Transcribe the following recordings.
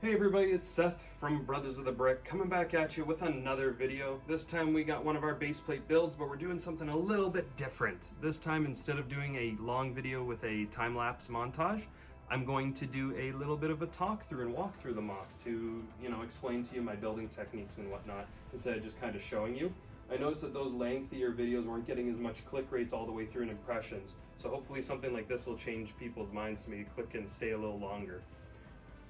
Hey everybody, it's Seth from Brothers of the Brick coming back at you with another video. This time we got one of our baseplate builds, but we're doing something a little bit different. This time, instead of doing a long video with a time-lapse montage, I'm going to do a little bit of a talk through and walk through the MOC to, explain to you my building techniques and whatnot, instead of just kind of showing you. I noticed that those lengthier videos weren't getting as much click rates all the way through in impressions, so hopefully something like this will change people's minds to maybe click and stay a little longer.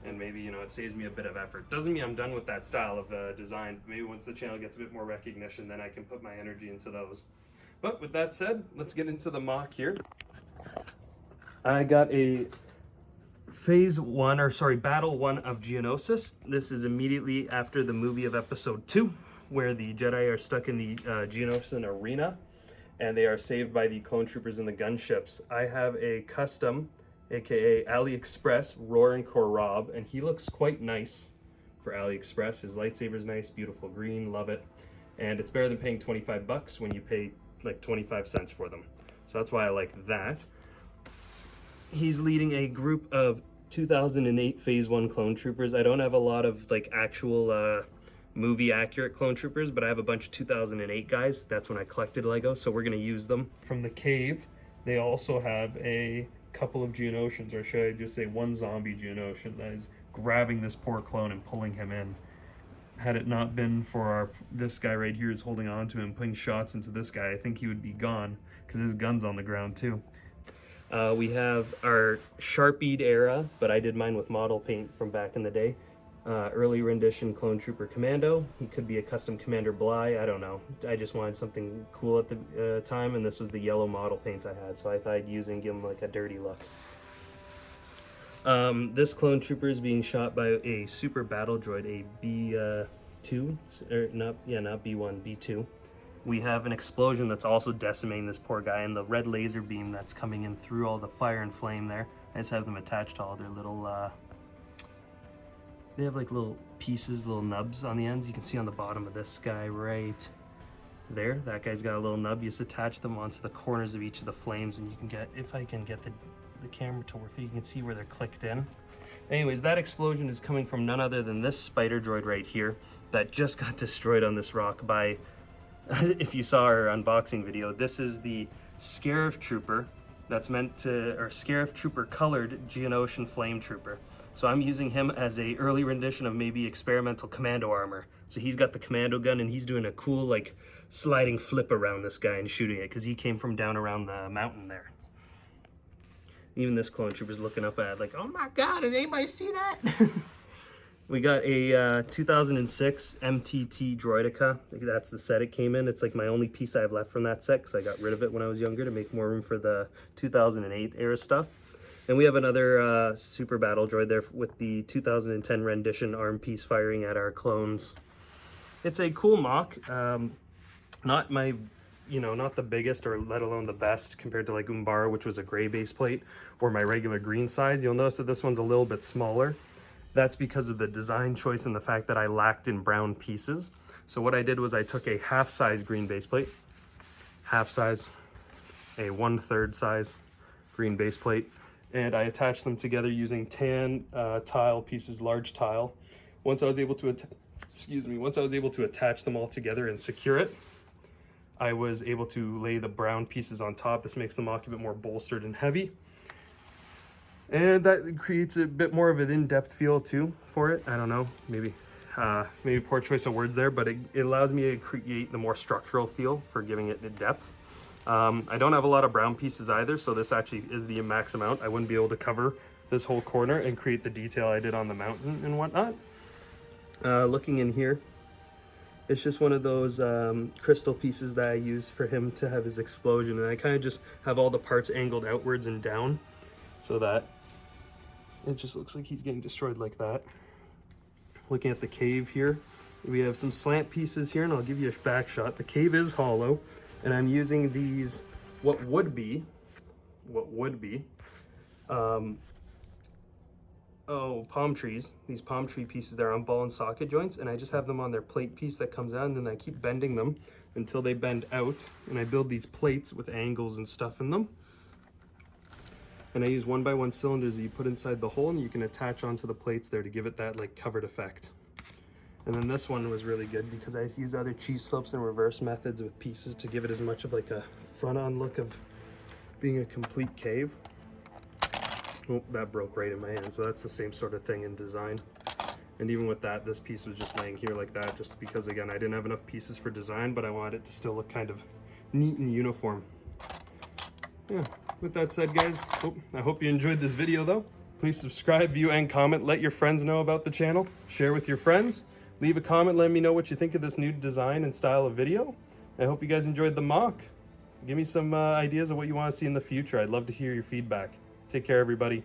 And maybe, it saves me a bit of effort. Doesn't mean I'm done with that style of design. Maybe once the channel gets a bit more recognition, then I can put my energy into those. But with that said, let's get into the MOC here. I got a Battle 1 of Geonosis. This is immediately after the movie of Episode 2, where the Jedi are stuck in the Geonosis arena, and they are saved by the clone troopers and the gunships. I have a custom, aka AliExpress, Roaring Korob, and he looks quite nice for AliExpress. His lightsaber's nice, beautiful green, love it. And it's better than paying 25 bucks when you pay like 25 cents for them. So that's why I like that. He's leading a group of 2008 Phase 1 clone troopers. I don't have a lot of like actual movie accurate clone troopers, but I have a bunch of 2008 guys. That's when I collected Lego, so we're gonna use them. From the cave, they also have a couple of Geonosians, or should I just say one zombie Geonosian that is grabbing this poor clone and pulling him in. Had it not been for this guy right here is holding on to him, putting shots into this guy, I think he would be gone, because his gun's on the ground too. We have our Sharpied era, but I did mine with model paint from back in the day. Early rendition Clone Trooper Commando. He could be a custom Commander Bly, I don't know. I just wanted something cool at the time, and this was the yellow model paint I had, so I thought I'd use it and give him like a dirty look. This Clone Trooper is being shot by a super battle droid, a B2, or not B1, B2. We have an explosion that's also decimating this poor guy, and the red laser beam that's coming in through all the fire and flame there. I just have them attached to all their little they have like little pieces, little nubs on the ends. You can see on the bottom of this guy right there. That guy's got a little nub. You just attach them onto the corners of each of the flames, and you can get, if I can get the camera to work, you can see where they're clicked in. Anyways, that explosion is coming from none other than this spider droid right here that just got destroyed on this rock by, if you saw our unboxing video, this is the Scarif Trooper that's meant to, or Scarif Trooper colored Geonosian Flame Trooper. So I'm using him as a early rendition of maybe experimental commando armor. So he's got the commando gun, and he's doing a cool like sliding flip around this guy and shooting it, because he came from down around the mountain there. Even this clone trooper's looking up at it like, oh my god, did anybody see that? We got a 2006 MTT Droideka. That's the set it came in. It's like my only piece I have left from that set, because I got rid of it when I was younger to make more room for the 2008 era stuff. And we have another super battle droid there with the 2010 rendition arm piece firing at our clones. It's a cool MOC. Not my, not the biggest or let alone the best compared to like Umbara, which was a gray base plate, or my regular green size. You'll notice that this one's a little bit smaller. That's because of the design choice and the fact that I lacked in brown pieces. So what I did was I took a half-size green base plate, half size, a 1/3 size green base plate, and I attached them together using tan tile pieces, large tile. Once I was able to attach them all together and secure it, I was able to lay the brown pieces on top. This makes the MOC a bit more bolstered and heavy, and that creates a bit more of an in-depth feel too for it. I don't know, maybe poor choice of words there, but it allows me to create the more structural feel for giving it the depth. I don't have a lot of brown pieces either, so this actually is the max amount. I wouldn't be able to cover this whole corner and create the detail I did on the mountain and whatnot. Looking in here, it's just one of those crystal pieces that I use for him to have his explosion, and I kind of just have all the parts angled outwards and down so that it just looks like he's getting destroyed like that. Looking at the cave here, we have some slant pieces here, and I'll give you a back shot. The cave is hollow, and I'm using these what would be palm trees. These palm tree pieces there on ball and socket joints, and I just have them on their plate piece that comes out, and then I keep bending them until they bend out, and I build these plates with angles and stuff in them. And I use 1x1 cylinders that you put inside the hole and you can attach onto the plates there to give it that like covered effect. And then this one was really good because I use other cheese slopes and reverse methods with pieces to give it as much of like a front-on look of being a complete cave. Oh, that broke right in my hand. So that's the same sort of thing in design. And even with that, this piece was just laying here like that, just because, again, I didn't have enough pieces for design, but I wanted it to still look kind of neat and uniform. Yeah, with that said, guys, I hope you enjoyed this video, though. Please subscribe, view, and comment. Let your friends know about the channel. Share with your friends. Leave a comment, let me know what you think of this new design and style of video. I hope you guys enjoyed the mock. Give me some ideas of what you want to see in the future. I'd love to hear your feedback. Take care, everybody.